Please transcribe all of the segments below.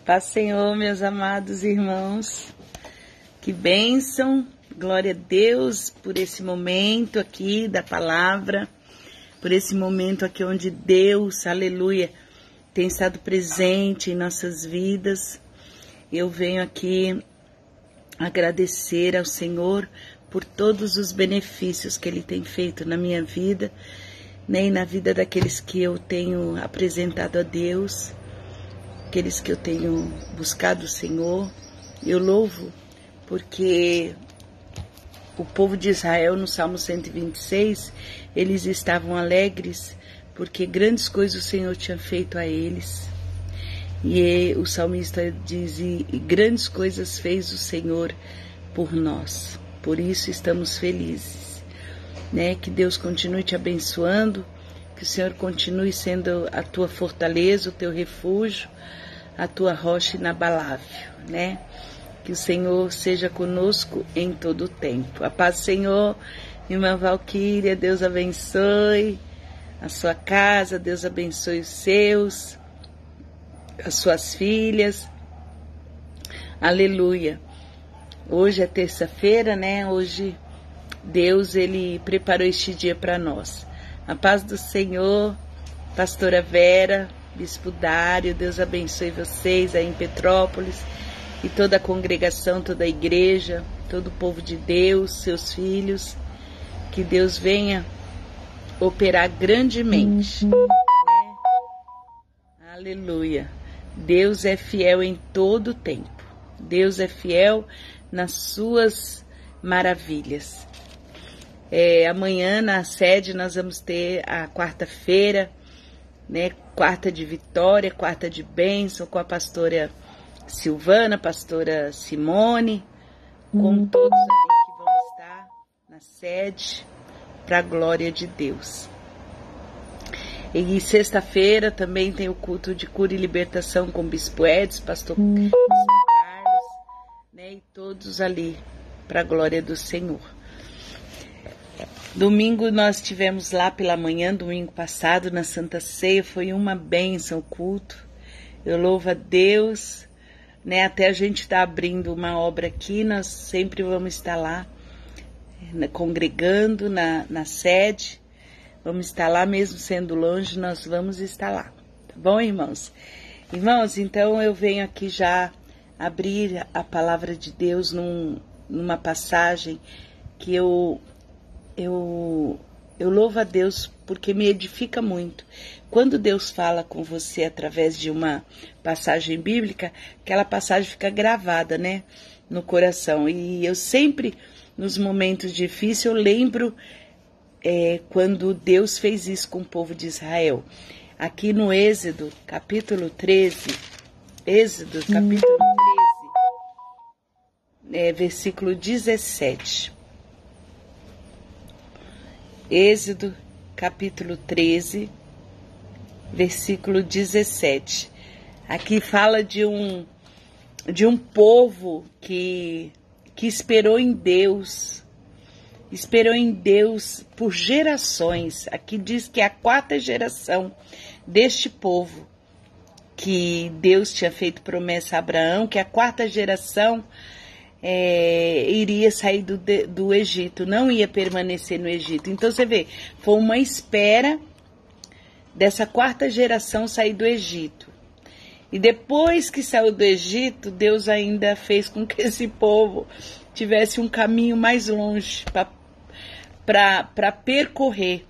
Paz, Senhor, meus amados irmãos, que bênção, glória a Deus por esse momento aqui da palavra, por esse momento aqui onde Deus, aleluia, tem estado presente em nossas vidas. Eu venho aqui agradecer ao Senhor por todos os benefícios que Ele tem feito na minha vida, nem na vida daqueles que eu tenho apresentado a Deus, aqueles que eu tenho buscado o Senhor. Eu louvo porque o povo de Israel, no Salmo 126, eles estavam alegres porque grandes coisas o Senhor tinha feito a eles. E o salmista diz, e grandes coisas fez o Senhor por nós. Por isso estamos felizes, né? Que Deus continue te abençoando, que o Senhor continue sendo a tua fortaleza, o teu refúgio, a tua rocha inabalável, né? Que o Senhor seja conosco em todo o tempo. A paz do Senhor, irmã Valquíria, Deus abençoe a sua casa, Deus abençoe os seus, as suas filhas. Aleluia. Hoje é terça-feira, né? Hoje Deus, Ele preparou este dia para nós. A paz do Senhor, pastora Vera, Bispo Dário, Deus abençoe vocês aí em Petrópolis e toda a congregação, toda a igreja, todo o povo de Deus, seus filhos, que Deus venha operar grandemente, né? Aleluia. Deus é fiel em todo o tempo, Deus é fiel nas suas maravilhas. Amanhã na sede nós vamos ter a quarta-feira, né, quarta de vitória, quarta de bênção, com a pastora Silvana, pastora Simone, com todos ali que vão estar na sede, para a glória de Deus. E sexta-feira também tem o culto de cura e libertação com o Bispo Edson, pastor Carlos, né, e todos ali, para a glória do Senhor. Domingo nós tivemos lá pela manhã, domingo passado, na Santa Ceia, foi uma bênção o culto. Eu louvo a Deus, né? Até a gente está abrindo uma obra aqui, nós sempre vamos estar lá, né, congregando na sede. Vamos estar lá, mesmo sendo longe, nós vamos estar lá. Tá bom, irmãos? Irmãos, então eu venho aqui já abrir a palavra de Deus numa passagem que eu louvo a Deus porque me edifica muito. Quando Deus fala com você através de uma passagem bíblica, aquela passagem fica gravada, né, no coração. E eu sempre, nos momentos difíceis, eu lembro quando Deus fez isso com o povo de Israel. Aqui no Êxodo, capítulo 13, versículo 17. Êxodo, capítulo 13, versículo 17. Aqui fala de um povo que esperou em Deus por gerações. Aqui diz que é a quarta geração deste povo que Deus tinha feito promessa a Abraão, que a quarta geração iria sair do Egito, não ia permanecer no Egito. Então você vê, foi uma espera dessa quarta geração sair do Egito. E depois que saiu do Egito, Deus ainda fez com que esse povo tivesse um caminho mais longe para percorrer.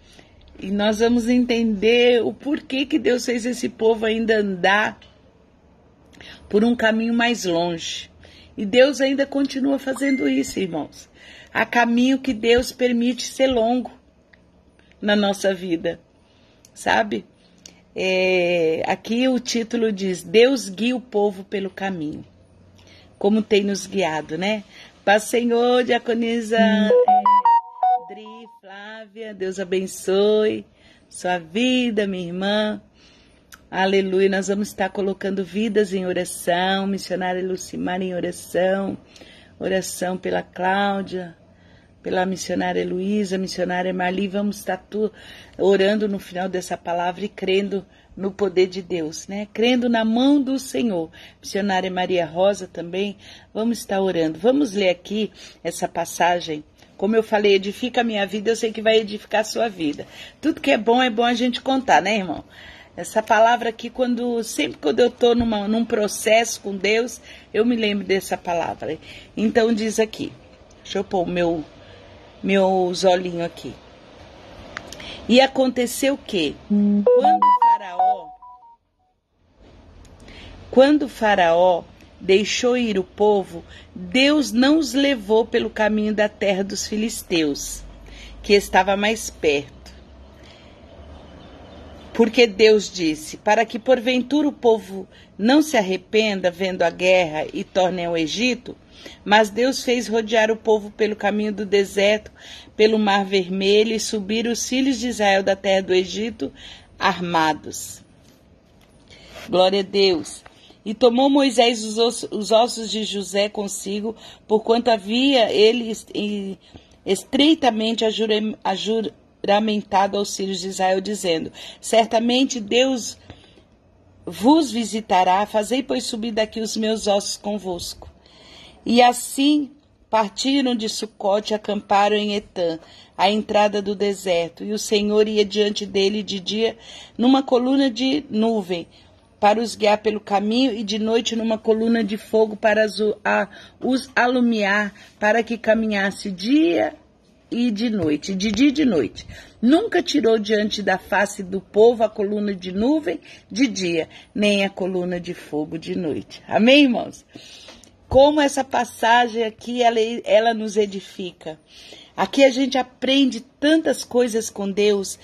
E nós vamos entender o porquê que Deus fez esse povo ainda andar por um caminho mais longe. E Deus ainda continua fazendo isso, irmãos. Há caminho que Deus permite ser longo na nossa vida, sabe? Aqui o título diz, Deus guia o povo pelo caminho. Como tem nos guiado, né? Paz, Senhor, diaconisa Dri, Flávia, Deus abençoe sua vida, minha irmã. Aleluia, nós vamos estar colocando vidas em oração, missionária Lucimar em oração, oração pela Cláudia, pela missionária Luísa, missionária Marli. Vamos estar orando no final dessa palavra e crendo no poder de Deus, né? Crendo na mão do Senhor. Missionária Maria Rosa também, vamos estar orando. Vamos ler aqui essa passagem. Como eu falei, edifica a minha vida, eu sei que vai edificar a sua vida. Tudo que é bom a gente contar, né, irmão? Essa palavra aqui, sempre quando eu estou num processo com Deus, eu me lembro dessa palavra. Então diz aqui, deixa eu pôr meus olhinhos aqui. E aconteceu que, quando Faraó deixou ir o povo, Deus não os levou pelo caminho da terra dos filisteus, que estava mais perto. Porque Deus disse, para que porventura o povo não se arrependa vendo a guerra e torne ao Egito, mas Deus fez rodear o povo pelo caminho do deserto, pelo mar vermelho, e subir os filhos de Israel da terra do Egito armados. Glória a Deus. E tomou Moisés os ossos de José consigo, porquanto havia ele estreitamente juramentado aos filhos de Israel, dizendo, certamente Deus vos visitará, fazei, pois, subir daqui os meus ossos convosco. E assim partiram de Sucote e acamparam em Etã, à entrada do deserto, e o Senhor ia diante dele de dia numa coluna de nuvem, para os guiar pelo caminho, e de noite numa coluna de fogo para os alumiar, para que caminhasse dia e de noite, de dia e de noite. Nunca tirou diante da face do povo a coluna de nuvem de dia, nem a coluna de fogo de noite. Amém, irmãos? Como essa passagem aqui, ela nos edifica. Aqui a gente aprende tantas coisas com Deus,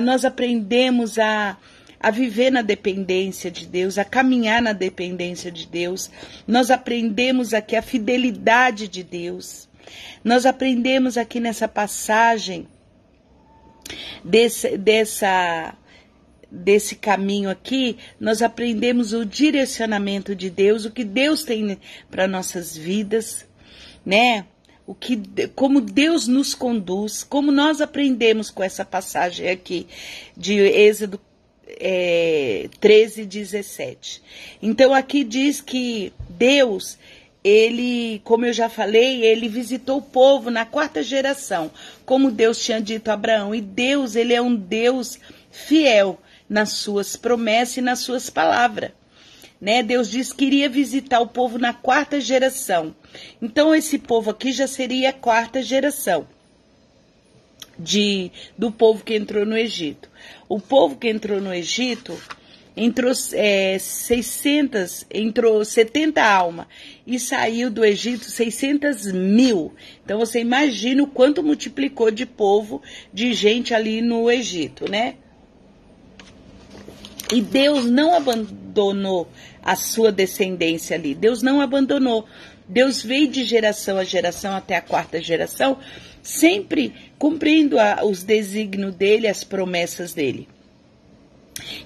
nós aprendemos a viver na dependência de Deus, a caminhar na dependência de Deus. Nós aprendemos aqui a fidelidade de Deus. Nós aprendemos aqui nessa passagem desse caminho aqui, nós aprendemos o direcionamento de Deus, o que Deus tem para nossas vidas, né? Como Deus nos conduz, como nós aprendemos com essa passagem aqui de Êxodo 13:17. Então aqui diz que Deus, ele, como eu já falei, ele visitou o povo na 4ª geração, como Deus tinha dito a Abraão. E Deus, ele é um Deus fiel nas suas promessas e nas suas palavras. Né? Deus disse que iria visitar o povo na 4ª geração. Então esse povo aqui já seria a 4ª geração do povo que entrou no Egito. O povo que entrou no Egito entrou 70 almas e saiu do Egito 600.000. Então você imagina o quanto multiplicou de povo, de gente ali no Egito, né? E Deus não abandonou a sua descendência ali. Deus não abandonou. Deus veio de geração a geração até a 4ª geração, sempre cumprindo os desígnios dele, as promessas dele.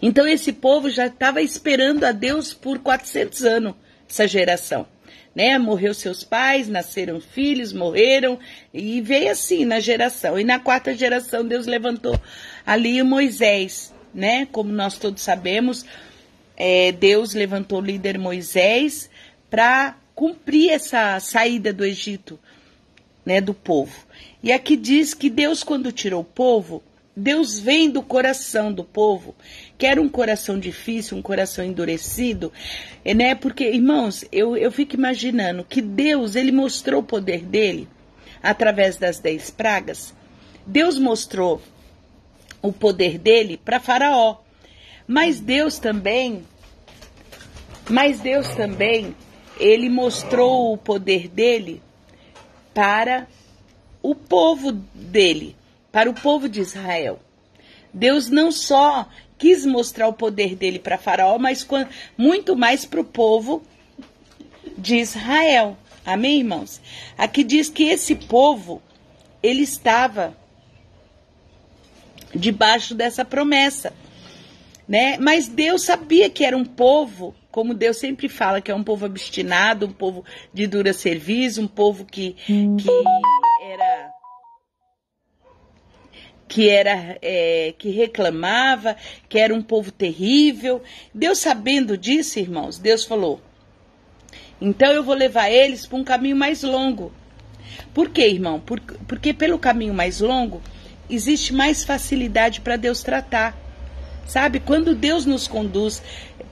Então esse povo já estava esperando a Deus por 400 anos, essa geração. Né? Morreu seus pais, nasceram filhos, morreram, e veio assim na geração. E na 4ª geração Deus levantou ali o Moisés, né? Como nós todos sabemos, Deus levantou o líder Moisés para cumprir essa saída do Egito, né, do povo. E aqui diz que Deus, quando tirou o povo, Deus vem do coração do povo, que era um coração difícil, um coração endurecido, né? Porque, irmãos, eu fico imaginando que Deus, ele mostrou o poder dele através das 10 pragas. Deus mostrou o poder dele para Faraó. Mas Deus também, ele mostrou o poder dele para o povo dele, para o povo de Israel. Deus não só quis mostrar o poder dele para Faraó, mas muito mais para o povo de Israel. Amém, irmãos? Aqui diz que esse povo, ele estava debaixo dessa promessa, né? Mas Deus sabia que era um povo, como Deus sempre fala, que é um povo obstinado, um povo de dura serviço, um povo que era que reclamava, que era um povo terrível. Deus, sabendo disso, irmãos, Deus falou: então eu vou levar eles para um caminho mais longo. Por quê, irmão? Porque pelo caminho mais longo existe mais facilidade para Deus tratar. Sabe, quando Deus nos conduz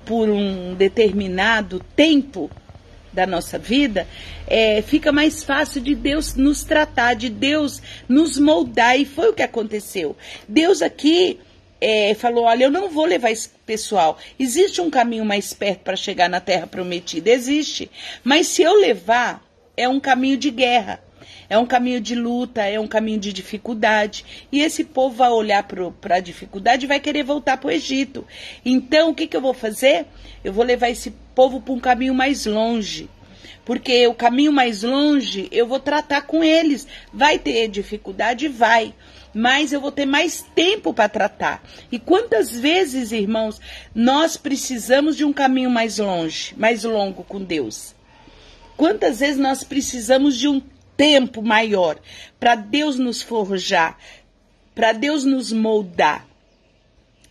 por um determinado tempo da nossa vida, fica mais fácil de Deus nos tratar, de Deus nos moldar. E foi o que aconteceu. Deus aqui falou: olha, eu não vou levar esse pessoal. Existe um caminho mais perto para chegar na Terra Prometida? Existe. Mas se eu levar, é um caminho de guerra. É um caminho de luta, é um caminho de dificuldade. E esse povo vai olhar para a dificuldade e vai querer voltar para o Egito. Então, o que eu vou fazer? Eu vou levar esse povo para um caminho mais longe. Porque o caminho mais longe, eu vou tratar com eles. Vai ter dificuldade? Vai. Mas eu vou ter mais tempo para tratar. E quantas vezes, irmãos, nós precisamos de um caminho mais longe, mais longo com Deus? Quantas vezes nós precisamos de um tempo maior para Deus nos forjar, para Deus nos moldar,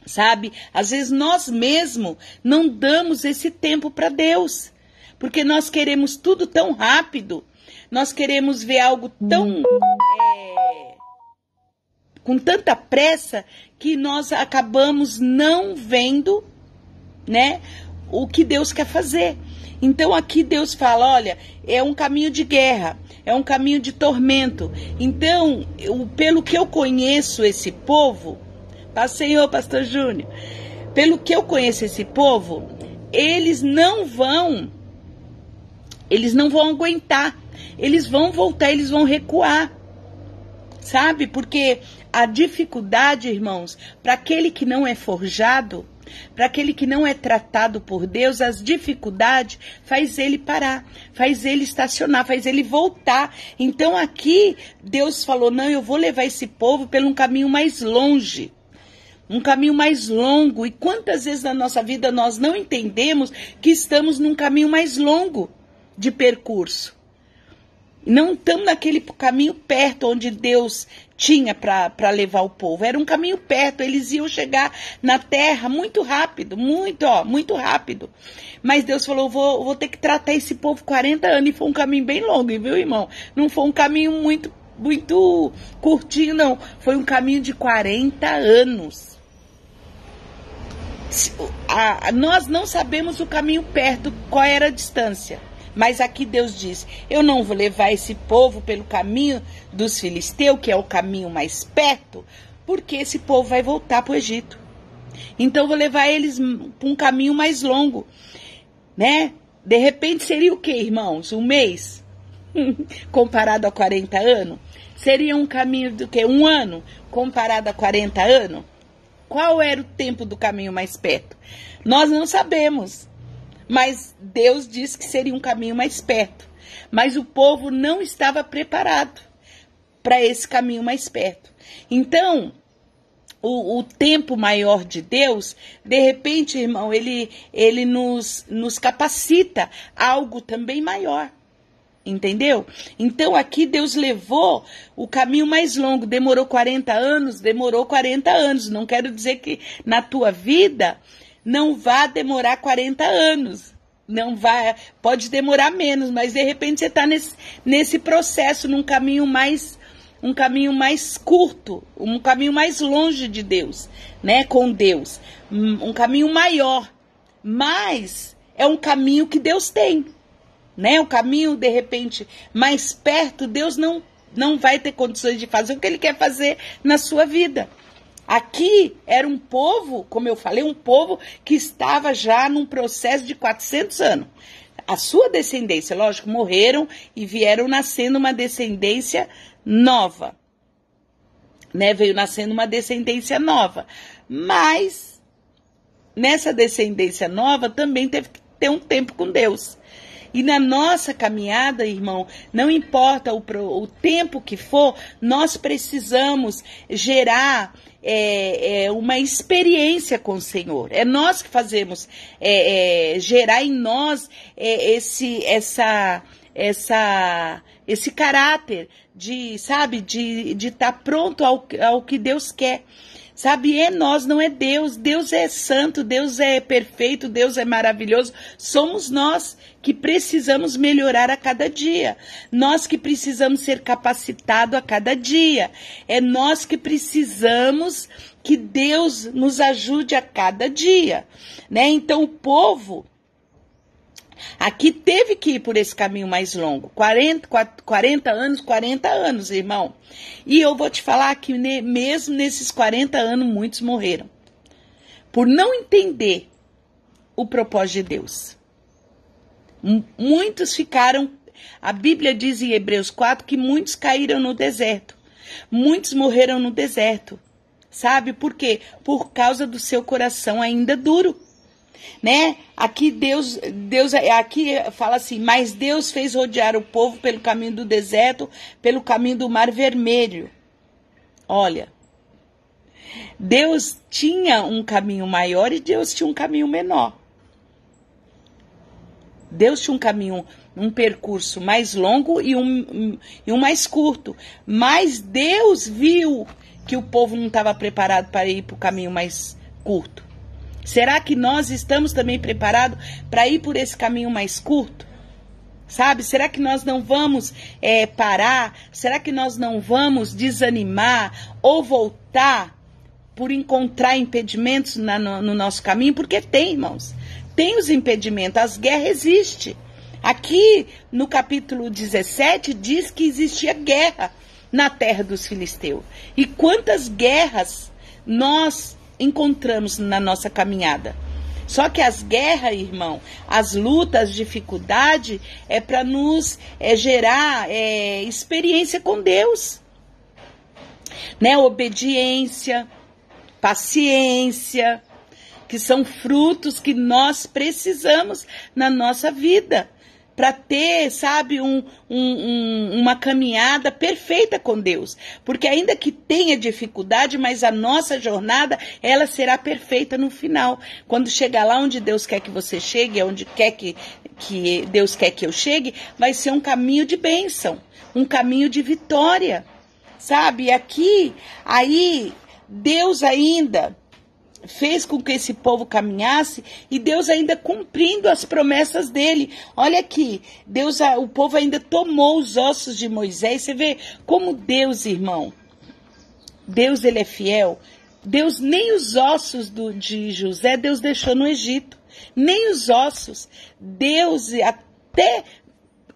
sabe? Às vezes nós mesmos não damos esse tempo para Deus, porque nós queremos tudo tão rápido, nós queremos ver algo tão com tanta pressa que nós acabamos não vendo, né, o que Deus quer fazer. Então aqui Deus fala: olha, é um caminho de guerra, é um caminho de tormento. Então, pelo que eu conheço esse povo, Senhor, Pastor Júnior, pelo que eu conheço esse povo, eles não vão aguentar, eles vão voltar, eles vão recuar, sabe? Porque a dificuldade, irmãos, para aquele que não é forjado, para aquele que não é tratado por Deus, as dificuldades faz ele parar, faz ele estacionar, faz ele voltar. Então aqui Deus falou: não, eu vou levar esse povo pelo um caminho mais longe, um caminho mais longo. E quantas vezes na nossa vida nós não entendemos que estamos num caminho mais longo de percurso? Não estamos naquele caminho perto onde Deus tinha para levar o povo. Era um caminho perto, eles iam chegar na terra muito rápido, muito rápido. Mas Deus falou: vou ter que tratar esse povo 40 anos. E foi um caminho bem longo, viu, irmão? Não foi um caminho muito curtinho, não. Foi um caminho de 40 anos. Nós não sabemos o caminho perto, qual era a distância. Mas aqui Deus diz: eu não vou levar esse povo pelo caminho dos filisteus, que é o caminho mais perto, porque esse povo vai voltar para o Egito. Então eu vou levar eles para um caminho mais longo, né? De repente seria o quê, irmãos? Um mês? Comparado a 40 anos? Seria um caminho do quê? Um ano? Comparado a 40 anos? Qual era o tempo do caminho mais perto? Nós não sabemos. Mas Deus disse que seria um caminho mais perto. Mas o povo não estava preparado para esse caminho mais perto. Então, o tempo maior de Deus, de repente, irmão, ele nos capacita a algo também maior. Entendeu? Então aqui Deus levou o caminho mais longo. Demorou 40 anos? Demorou 40 anos. Não quero dizer que na tua vida não vai demorar 40 anos. Não vai, pode demorar menos, mas de repente você está nesse processo, num caminho mais curto, um caminho mais longe de Deus, né? Com Deus. Um caminho maior. Mas é um caminho que Deus tem, né? O caminho, de repente, mais perto, Deus não vai ter condições de fazer o que Ele quer fazer na sua vida. Aqui era um povo, como eu falei, um povo que estava já num processo de 400 anos. A sua descendência, lógico, morreram e vieram nascendo uma descendência nova, né? Veio nascendo uma descendência nova. Mas nessa descendência nova também teve que ter um tempo com Deus. E na nossa caminhada, irmão, não importa o tempo que for, nós precisamos gerar uma experiência com o Senhor. É nós que fazemos gerar em nós esse caráter de, sabe, de estar pronto ao que Deus quer. Sabe, é nós, não é Deus. Deus é santo, Deus é perfeito, Deus é maravilhoso. Somos nós que precisamos melhorar a cada dia. Nós que precisamos ser capacitados a cada dia. É nós que precisamos que Deus nos ajude a cada dia, né? Então o povo aqui teve que ir por esse caminho mais longo. 40 anos, irmão. E eu vou te falar que mesmo nesses 40 anos, muitos morreram. Por não entender o propósito de Deus. Muitos ficaram, a Bíblia diz em Hebreus 4 que muitos caíram no deserto. Muitos morreram no deserto. Sabe por quê? Por causa do seu coração ainda duro. Né? Aqui Deus aqui fala assim, mas Deus fez rodear o povo pelo caminho do deserto, pelo caminho do Mar Vermelho. Olha, Deus tinha um caminho maior e Deus tinha um caminho menor. Deus tinha um percurso mais longo e um mais curto. Mas Deus viu que o povo não estava preparado para ir para o caminho mais curto. Será que nós estamos também preparados para ir por esse caminho mais curto? Sabe? Será que nós não vamos parar? Será que nós não vamos desanimar ou voltar por encontrar impedimentos no nosso caminho? Porque tem, irmãos. Tem os impedimentos. As guerras existem. Aqui no capítulo 17 diz que existia guerra na terra dos filisteus. E quantas guerras nós encontramos na nossa caminhada. Só que as guerras, irmão, as lutas, as dificuldades, é para nos gerar experiência com Deus. Né? Obediência, paciência, que são frutos que nós precisamos na nossa vida. Para ter, sabe, uma caminhada perfeita com Deus. Porque ainda que tenha dificuldade, mas a nossa jornada, ela será perfeita no final. Quando chegar lá onde Deus quer que você chegue, onde quer que Deus quer que eu chegue, vai ser um caminho de bênção, um caminho de vitória. Sabe, aí, Deus ainda fez com que esse povo caminhasse e Deus ainda cumprindo as promessas dele. Olha aqui, o povo ainda tomou os ossos de Moisés. Você vê como Deus, irmão, Deus, ele é fiel. Deus, nem os ossos de José, Deus deixou no Egito. Nem os ossos. Deus,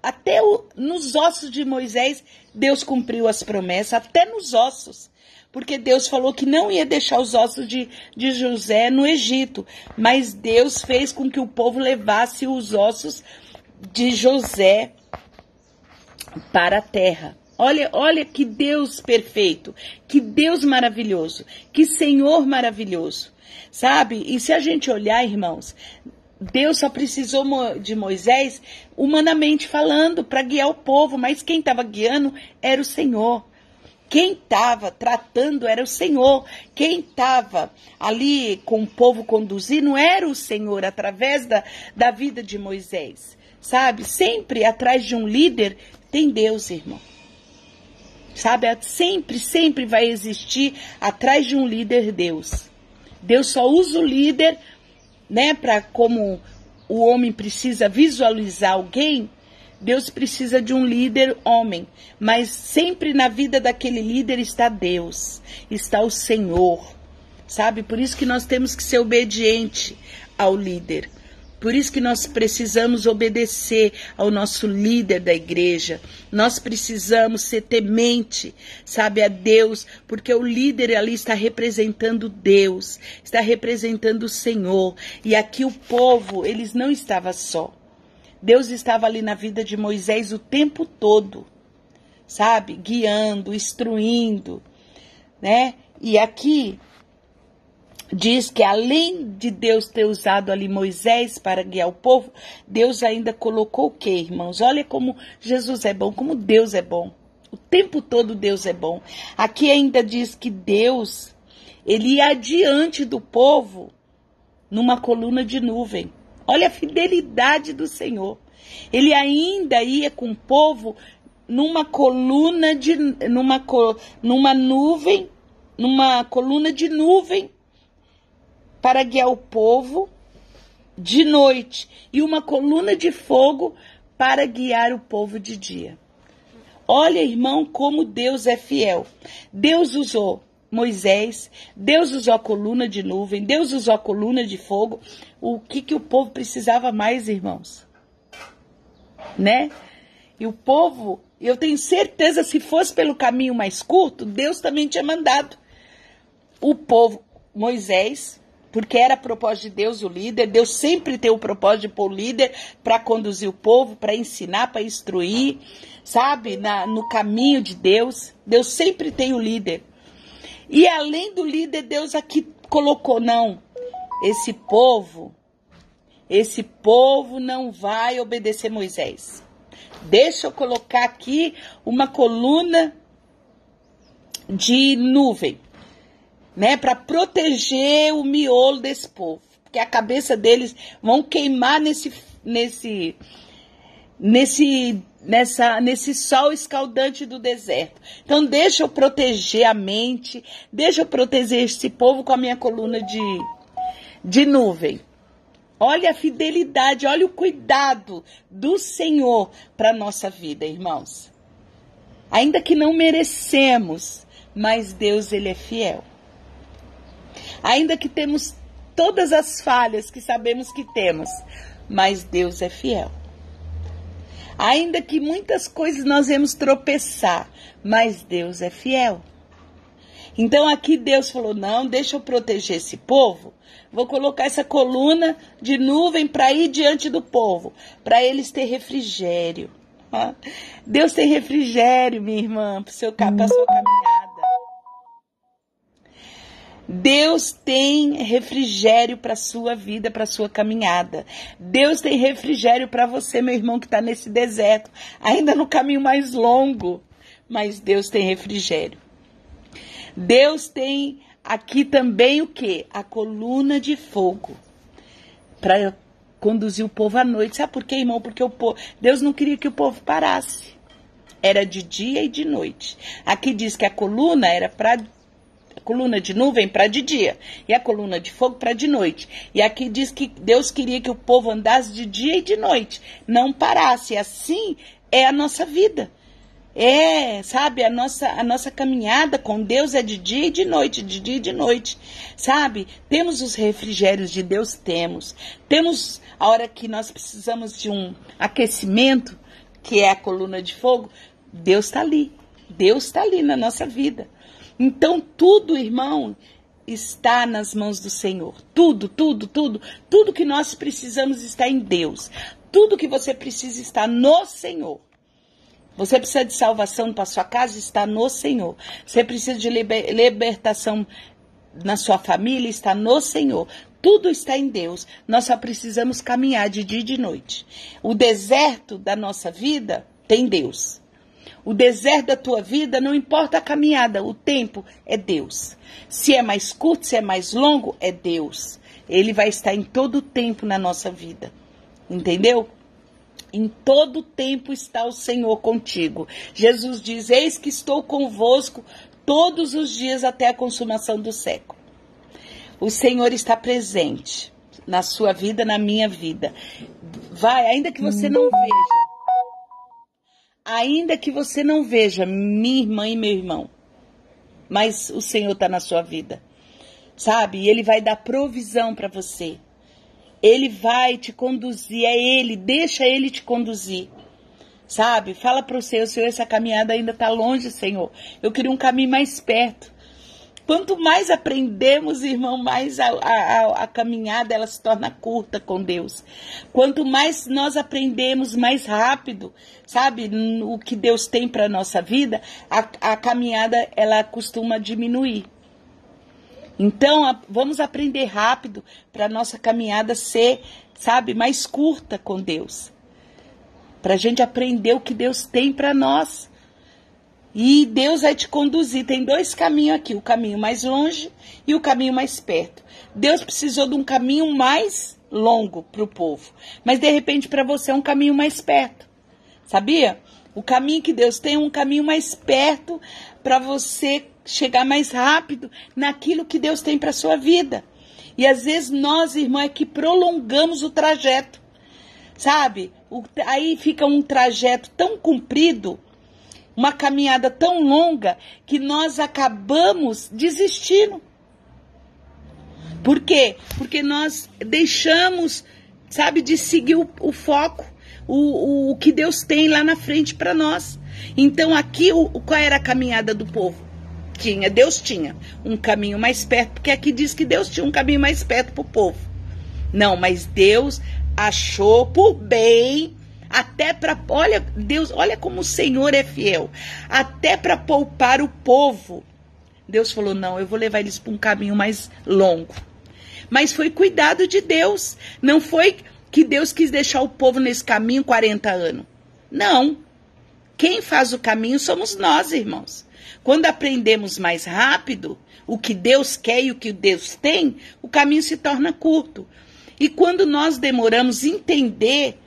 até nos ossos de Moisés, Deus cumpriu as promessas, até nos ossos. Porque Deus falou que não ia deixar os ossos de José no Egito. Mas Deus fez com que o povo levasse os ossos de José para a terra. Olha que Deus perfeito, que Deus maravilhoso, que Senhor maravilhoso. Sabe? E se a gente olhar, irmãos, Deus só precisou de Moisés, humanamente falando, para guiar o povo. Mas quem estava guiando era o Senhor. Quem estava tratando era o Senhor. Quem estava ali com o povo conduzindo era o Senhor, através da vida de Moisés. Sabe? Sempre atrás de um líder tem Deus, irmão. Sabe? Sempre vai existir atrás de um líder Deus. Deus só usa o líder, né? Para como o homem precisa visualizar alguém, Deus precisa de um líder homem, mas sempre na vida daquele líder está Deus, está o Senhor, sabe? Por isso que nós temos que ser obediente ao líder. Por isso que nós precisamos obedecer ao nosso líder da igreja. Nós precisamos ser temente, sabe, a Deus, porque o líder ali está representando Deus, está representando o Senhor. E aqui o povo, eles não estavam só. Deus estava ali na vida de Moisés o tempo todo, sabe? Guiando, instruindo, né? E aqui diz que além de Deus ter usado ali Moisés para guiar o povo, Deus ainda colocou o quê, irmãos? Olha como Jesus é bom, como Deus é bom. O tempo todo Deus é bom. Aqui ainda diz que Deus, ele ia adiante do povo numa coluna de nuvem. Olha a fidelidade do Senhor. Ele ainda ia com o povo numa coluna de numa nuvem, numa coluna de nuvem para guiar o povo de noite e uma coluna de fogo para guiar o povo de dia. Olha, irmão, como Deus é fiel. Deus usou Moisés, Deus usou a coluna de nuvem, Deus usou a coluna de fogo. O que o povo precisava mais, irmãos? Né? E o povo, eu tenho certeza, se fosse pelo caminho mais curto, Deus também tinha mandado o povo, Moisés, porque era propósito de Deus o líder. Deus sempre tem o propósito de pôr o líder para conduzir o povo, para ensinar, para instruir, sabe? No caminho de Deus. Deus sempre tem o líder. E além do líder, Deus aqui colocou, não, esse povo não vai obedecer Moisés. Deixa eu colocar aqui uma coluna de nuvem, né, para proteger o miolo desse povo, porque a cabeça deles vão queimar nesse sol escaldante do deserto. Então deixa eu proteger a mente, deixa eu proteger esse povo com a minha coluna de nuvem. Olha a fidelidade, olha o cuidado do Senhor para a nossa vida, irmãos. Ainda que não merecemos, mas Deus, ele é fiel. Ainda que temos todas as falhas que sabemos que temos, mas Deus é fiel. Ainda que muitas coisas nós vamos tropeçar, mas Deus é fiel. Então aqui Deus falou, não, deixa eu proteger esse povo. Vou colocar essa coluna de nuvem para ir diante do povo, para eles ter refrigério. Deus tem refrigério, minha irmã, para a sua caminhada. Deus tem refrigério para a sua vida, para a sua caminhada. Deus tem refrigério para você, meu irmão, que está nesse deserto, ainda no caminho mais longo. Mas Deus tem refrigério. Deus tem aqui também o quê? A coluna de fogo para conduzir o povo à noite. Sabe por quê, irmão? Porque Deus não queria que o povo parasse. Era de dia e de noite. Aqui diz que a coluna era para a coluna de nuvem para de dia e a coluna de fogo para de noite. E aqui diz que Deus queria que o povo andasse de dia e de noite, não parasse. Assim é a nossa vida. Sabe, a nossa caminhada com Deus é de dia e de noite, de dia e de noite, sabe? Temos os refrigérios de Deus, temos a hora que nós precisamos de um aquecimento, que é a coluna de fogo, Deus está ali na nossa vida. Então tudo, irmão, está nas mãos do Senhor, tudo que nós precisamos está em Deus, tudo que você precisa está no Senhor. Você precisa de salvação para sua casa, está no Senhor. Você precisa de libertação na sua família, está no Senhor. Tudo está em Deus. Nós só precisamos caminhar de dia e de noite. O deserto da nossa vida tem Deus. O deserto da tua vida, não importa a caminhada, o tempo é Deus. Se é mais curto, se é mais longo, é Deus. Ele vai estar em todo o tempo na nossa vida. Entendeu? Em todo tempo está o Senhor contigo. Jesus diz, eis que estou convosco todos os dias até a consumação do século. O Senhor está presente na sua vida, na minha vida. Vai, ainda que você não veja, minha irmã e meu irmão, mas o Senhor está na sua vida, sabe? E Ele vai dar provisão para você. Ele vai te conduzir, deixa Ele te conduzir, sabe? Fala para o Senhor, essa caminhada ainda está longe, Senhor. Eu queria um caminho mais perto. Quanto mais aprendemos, irmão, mais a caminhada ela se torna curta com Deus. Quanto mais nós aprendemos, mais rápido, sabe? O que Deus tem para a nossa vida, a caminhada ela costuma diminuir. Então, vamos aprender rápido para a nossa caminhada ser, sabe, mais curta com Deus. Para a gente aprender o que Deus tem para nós. E Deus vai te conduzir. Tem 2 caminhos aqui, o caminho mais longe e o caminho mais perto. Deus precisou de um caminho mais longo para o povo. Mas, de repente, para você é um caminho mais perto. Sabia? O caminho que Deus tem é um caminho mais perto para você chegar mais rápido naquilo que Deus tem para a sua vida. E às vezes nós, irmãos, é que prolongamos o trajeto, sabe? Aí fica um trajeto tão comprido, uma caminhada tão longa, que nós acabamos desistindo. Por quê? Porque nós deixamos, sabe, de seguir o foco, o que Deus tem lá na frente para nós. Então aqui, qual era a caminhada do povo? Deus tinha um caminho mais perto, porque aqui diz que Deus tinha um caminho mais perto para o povo. Não, mas Deus achou por bem, até para, olha, Deus, olha como o Senhor é fiel, até para poupar o povo. Deus falou, não, eu vou levar eles para um caminho mais longo. Mas foi cuidado de Deus, não foi que Deus quis deixar o povo nesse caminho 40 anos. Não, quem faz o caminho somos nós, irmãos. Quando aprendemos mais rápido o que Deus quer e o que Deus tem, o caminho se torna curto. E quando nós demoramos a entender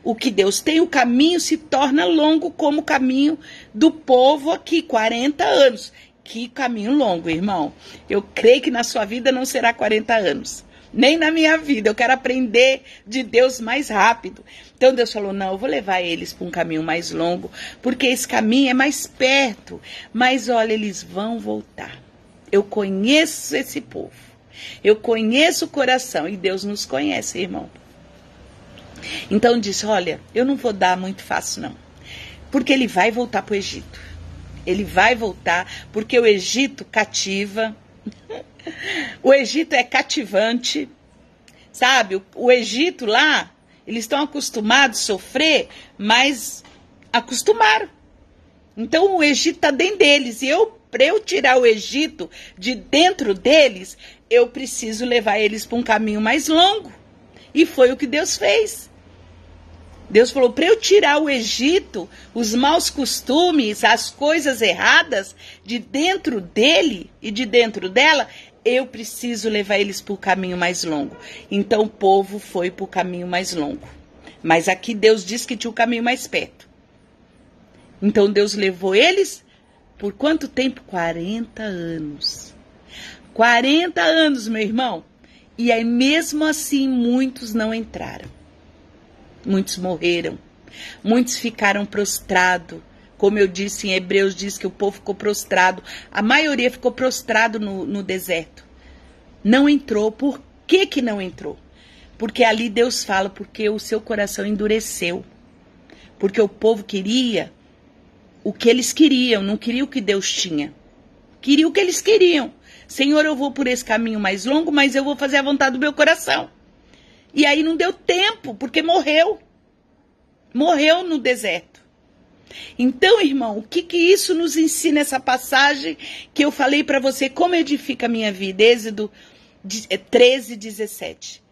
o que Deus tem, o caminho se torna longo, como o caminho do povo aqui, 40 anos. Que caminho longo, irmão. Eu creio que na sua vida não será 40 anos. Nem na minha vida. Eu quero aprender de Deus mais rápido. Então Deus falou, não, eu vou levar eles para um caminho mais longo, porque esse caminho é mais perto. Mas olha, eles vão voltar. Eu conheço esse povo. Eu conheço o coração. E Deus nos conhece, irmão. Então disse, olha, eu não vou dar muito fácil, não. Porque ele vai voltar para o Egito. Ele vai voltar, porque o Egito cativa. O Egito é cativante. Sabe, o Egito lá, eles estão acostumados a sofrer, mas acostumaram. Então o Egito está dentro deles. E para eu tirar o Egito de dentro deles, eu preciso levar eles para um caminho mais longo. E foi o que Deus fez. Deus falou, para eu tirar o Egito, os maus costumes, as coisas erradas de dentro dele e de dentro dela, eu preciso levar eles para o caminho mais longo. Então o povo foi para o caminho mais longo. Mas aqui Deus disse que tinha o caminho mais perto. Então Deus levou eles por quanto tempo? 40 anos. 40 anos, meu irmão. E aí mesmo assim muitos não entraram. Muitos morreram, muitos ficaram prostrados. Como eu disse, em Hebreus diz que o povo ficou prostrado. A maioria ficou prostrado no deserto. Não entrou. Por que não entrou? Porque ali Deus fala, porque o seu coração endureceu. Porque o povo queria o que eles queriam, não queria o que Deus tinha. Queria o que eles queriam. Senhor, eu vou por esse caminho mais longo, mas eu vou fazer a vontade do meu coração. E aí não deu tempo, porque morreu. Morreu no deserto. Então, irmão, o que isso nos ensina, essa passagem que eu falei para você, como edifica a minha vida? Êxodo 13, 17.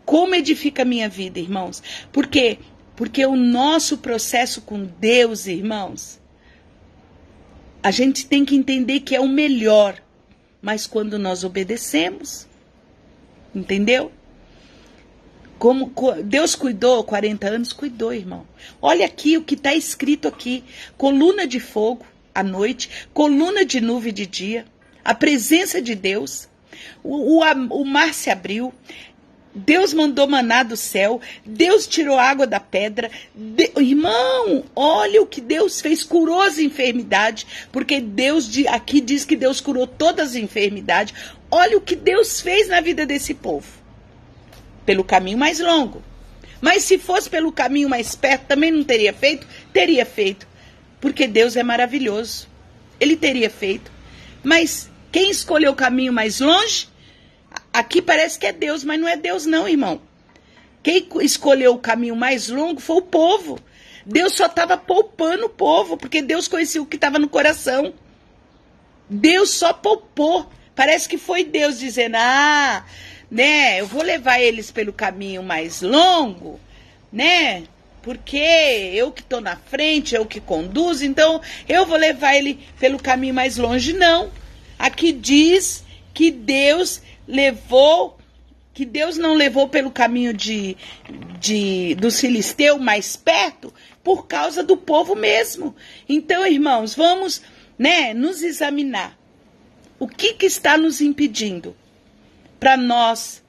Como edifica a minha vida, irmãos? Por quê? Porque o nosso processo com Deus, irmãos, a gente tem que entender que é o melhor. Mas quando nós obedecemos, entendeu? Como Deus cuidou 40 anos, cuidou, irmão. Olha aqui o que está escrito aqui. Coluna de fogo à noite, coluna de nuvem de dia, a presença de Deus, o mar se abriu, Deus mandou maná do céu, Deus tirou água da pedra. Irmão, olha o que Deus fez, curou as enfermidades, porque Deus aqui diz que Deus curou todas as enfermidades. Olha o que Deus fez na vida desse povo. Pelo caminho mais longo. Mas se fosse pelo caminho mais perto, também não teria feito? Teria feito. Porque Deus é maravilhoso. Ele teria feito. Mas quem escolheu o caminho mais longe? Aqui parece que é Deus, mas não é Deus não, irmão. Quem escolheu o caminho mais longo foi o povo. Deus só estava poupando o povo, porque Deus conhecia o que estava no coração. Deus só poupou Parece que foi Deus dizendo, né, eu vou levar eles pelo caminho mais longo, né, porque eu que estou na frente, eu que conduzo, então eu vou levar ele pelo caminho mais longe. Não, aqui diz que Deus não levou pelo caminho do Filisteu mais perto, por causa do povo mesmo. Então, irmãos, vamos, né, nos examinar. O que está nos impedindo para nós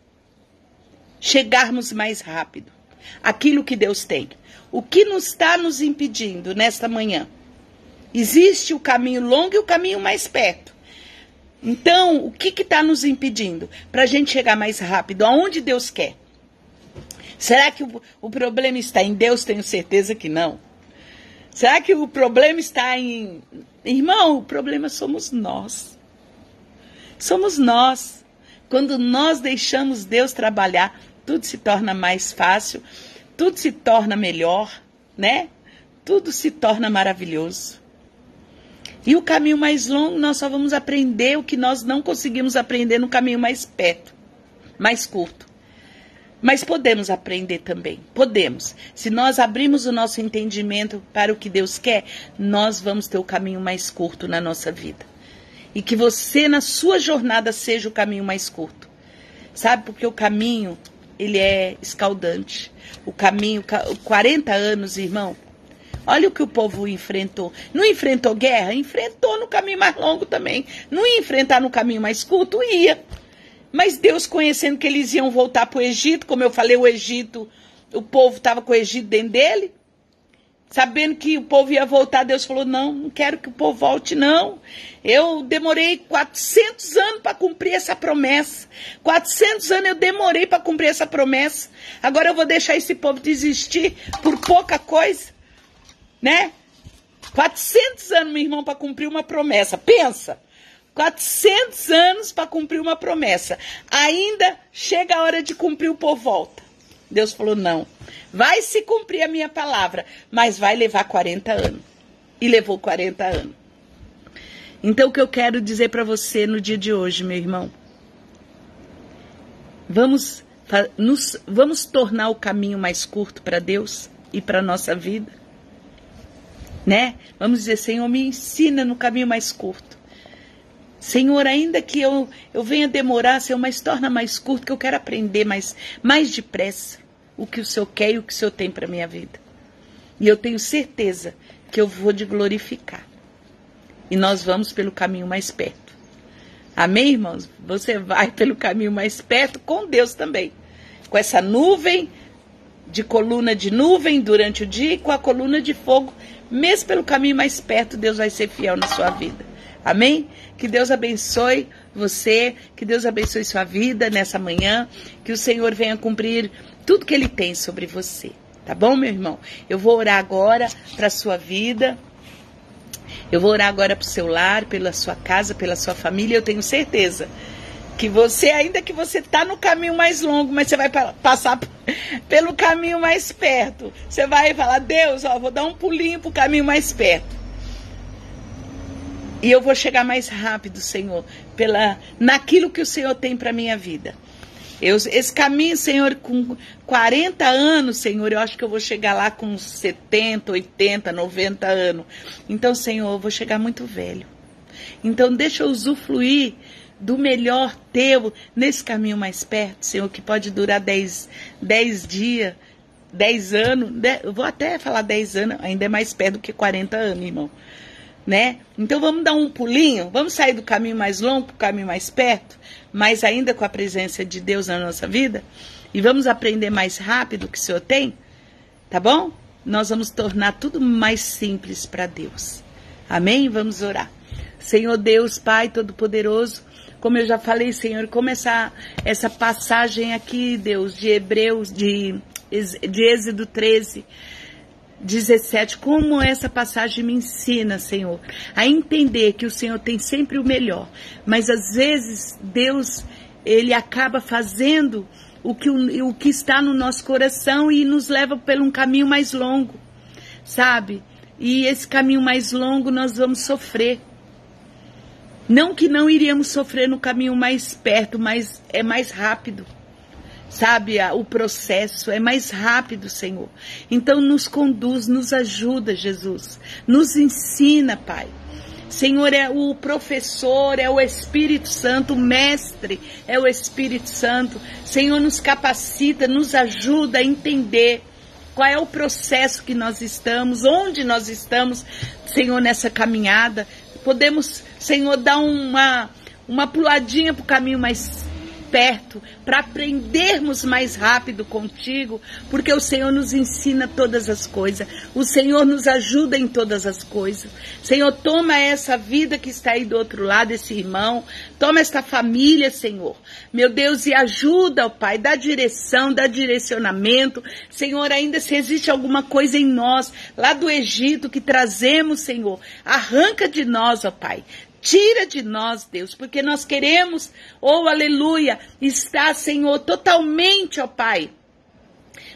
chegarmos mais rápido? Aquilo que Deus tem. O que está nos impedindo nesta manhã? Existe o caminho longo e o caminho mais perto. Então, o que está nos impedindo para a gente chegar mais rápido? Aonde Deus quer? Será que o problema está em Deus? Tenho certeza que não. Será que o problema está em... Irmão, o problema somos nós. Somos nós. Quando nós deixamos Deus trabalhar, tudo se torna mais fácil, tudo se torna melhor, né? Tudo se torna maravilhoso. E o caminho mais longo, nós só vamos aprender o que nós não conseguimos aprender no caminho mais perto, mais curto. Mas podemos aprender também, podemos. Se nós abrirmos o nosso entendimento para o que Deus quer, nós vamos ter o caminho mais curto na nossa vida. E que você, na sua jornada, seja o caminho mais curto. Sabe, porque o caminho, ele é escaldante. O caminho, 40 anos, irmão. Olha o que o povo enfrentou. Não enfrentou guerra? Enfrentou no caminho mais longo também. Não ia enfrentar no caminho mais curto? Ia. Mas Deus, conhecendo que eles iam voltar para o Egito, como eu falei, o Egito, o povo estava com o Egito dentro dele. Sabendo que o povo ia voltar, Deus falou, não quero que o povo volte, não. Eu demorei 400 anos para cumprir essa promessa. 400 anos eu demorei para cumprir essa promessa. Agora eu vou deixar esse povo desistir por pouca coisa, né? 400 anos, meu irmão, para cumprir uma promessa. Pensa, 400 anos para cumprir uma promessa. Ainda chega a hora de cumprir, o povo volta. Deus falou, não. Vai se cumprir a minha palavra, mas vai levar 40 anos. E levou 40 anos. Então, o que eu quero dizer para você no dia de hoje, meu irmão? Vamos tornar o caminho mais curto para Deus e para a nossa vida. Né? Vamos dizer, Senhor, me ensina no caminho mais curto. Senhor, ainda que eu venha demorar, Senhor, mas torna mais curto, que eu quero aprender mais depressa o que o Senhor quer e o que o Senhor tem para a minha vida. E eu tenho certeza que eu vou te glorificar. E nós vamos pelo caminho mais perto. Amém, irmãos? Você vai pelo caminho mais perto com Deus também. Com essa nuvem, de coluna de nuvem durante o dia e com a coluna de fogo, mesmo pelo caminho mais perto, Deus vai ser fiel na sua vida. Amém? Que Deus abençoe você, que Deus abençoe sua vida nessa manhã, que o Senhor venha cumprir tudo que Ele tem sobre você. Tá bom, meu irmão? Eu vou orar agora para a sua vida, eu vou orar agora para o seu lar, pela sua casa, pela sua família. Eu tenho certeza que você, ainda que você está no caminho mais longo, mas você vai passar pelo caminho mais perto. Você vai falar, Deus, vou dar um pulinho para o caminho mais perto. E eu vou chegar mais rápido, Senhor, naquilo que o Senhor tem para a minha vida. Esse caminho, Senhor, com 40 anos, Senhor, eu acho que eu vou chegar lá com 70, 80, 90 anos. Então, Senhor, eu vou chegar muito velho. Então, deixa eu usufruir do melhor teu nesse caminho mais perto, Senhor, que pode durar 10 dias, 10 anos. Eu vou até falar 10 anos, ainda é mais perto do que 40 anos, irmão. Né? Então vamos dar um pulinho, vamos sair do caminho mais longo para o caminho mais perto, mas ainda com a presença de Deus na nossa vida, e vamos aprender mais rápido o que o Senhor tem, tá bom? Nós vamos tornar tudo mais simples para Deus. Amém? Vamos orar. Senhor Deus, Pai Todo-Poderoso, como eu já falei, Senhor, como essa passagem aqui, Deus, de Hebreus, de Êxodo 13, 17, como essa passagem me ensina, Senhor, a entender que o Senhor tem sempre o melhor, mas às vezes Deus, Ele acaba fazendo o que está no nosso coração e nos leva por um caminho mais longo, sabe? E esse caminho mais longo nós vamos sofrer. Não que não iríamos sofrer no caminho mais perto, mas é mais rápido. Sabe, o processo é mais rápido, Senhor. Então nos conduz, nos ajuda, Jesus. Nos ensina, Pai. Senhor, é o professor, é o Espírito Santo, o mestre é o Espírito Santo. Senhor, nos capacita, nos ajuda a entender qual é o processo que nós estamos, onde nós estamos, Senhor, nessa caminhada. Podemos, Senhor, dar uma puladinha para o caminho mais perto, para aprendermos mais rápido contigo, porque o Senhor nos ensina todas as coisas, o Senhor nos ajuda em todas as coisas. Senhor, toma essa vida que está aí do outro lado, esse irmão, toma esta família, Senhor, meu Deus, e ajuda, ó Pai, dá direção, dá direcionamento. Senhor, ainda se existe alguma coisa em nós, lá do Egito, que trazemos, Senhor, arranca de nós, ó Pai. Tira de nós, Deus, porque nós queremos, oh aleluia, estar, Senhor, totalmente, ó Pai,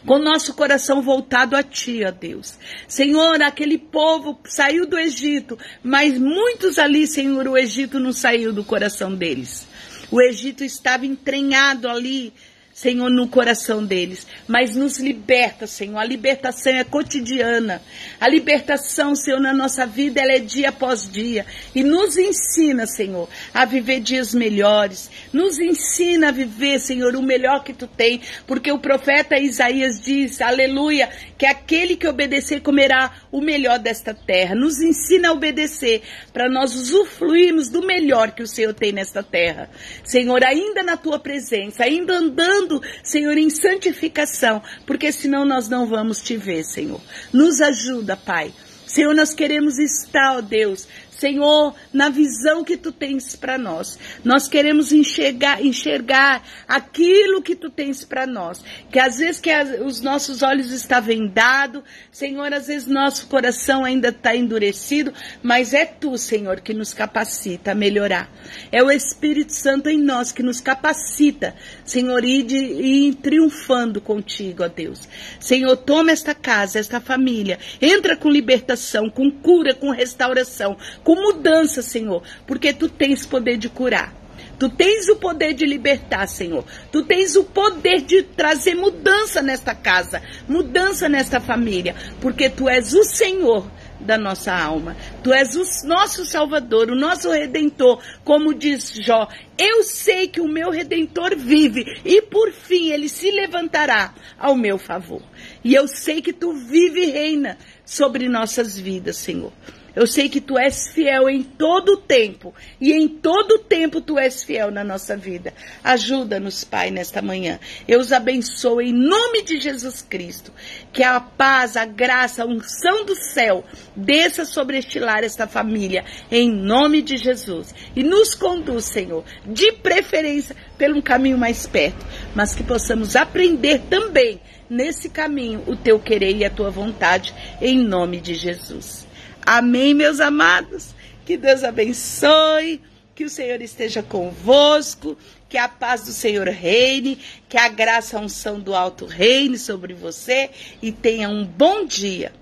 com o nosso coração voltado a Ti, ó Deus. Senhor, aquele povo saiu do Egito, mas muitos ali, Senhor, o Egito não saiu do coração deles. O Egito estava entranhado ali, Senhor, no coração deles, mas nos liberta, Senhor. A libertação é cotidiana. A libertação, Senhor, na nossa vida, ela é dia após dia. E nos ensina, Senhor, a viver dias melhores. Nos ensina a viver, Senhor, o melhor que Tu tem. Porque o profeta Isaías diz, aleluia, que aquele que obedecer comerá o melhor desta terra. Nos ensina a obedecer para nós usufruirmos do melhor que o Senhor tem nesta terra. Senhor, ainda na Tua presença, ainda andando, Senhor, em santificação, porque senão nós não vamos Te ver, Senhor. Nos ajuda, Pai. Senhor, nós queremos estar, ó Deus, Senhor, na visão que Tu tens para nós. Nós queremos enxergar aquilo que Tu tens para nós. Que às vezes os nossos olhos estão vendados, Senhor, às vezes nosso coração ainda está endurecido, mas é Tu, Senhor, que nos capacita a melhorar. É o Espírito Santo em nós que nos capacita, Senhor, ir triunfando contigo, ó Deus. Senhor, toma esta casa, esta família, entra com libertação, com cura, com restauração, com mudança, Senhor, porque Tu tens poder de curar. Tu tens o poder de libertar, Senhor. Tu tens o poder de trazer mudança nesta casa, mudança nesta família, porque Tu és o Senhor da nossa alma. Tu és o nosso Salvador, o nosso Redentor, como diz Jó. Eu sei que o meu Redentor vive e por fim Ele se levantará ao meu favor. E eu sei que Tu vive e reina sobre nossas vidas, Senhor. Eu sei que Tu és fiel em todo o tempo. E em todo o tempo Tu és fiel na nossa vida. Ajuda-nos, Pai, nesta manhã. Eu os abençoo em nome de Jesus Cristo. Que a paz, a graça, a unção do céu desça sobre este lar, esta família. Em nome de Jesus. E nos conduz, Senhor, de preferência pelo um caminho mais perto. Mas que possamos aprender também nesse caminho o Teu querer e a Tua vontade. Em nome de Jesus. Amém, meus amados? Que Deus abençoe, que o Senhor esteja convosco, que a paz do Senhor reine, que a graça e a unção do alto reine sobre você e tenha um bom dia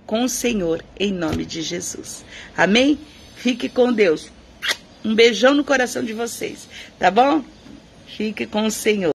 com o Senhor, em nome de Jesus. Amém? Fique com Deus. Um beijão no coração de vocês, tá bom? Fique com o Senhor.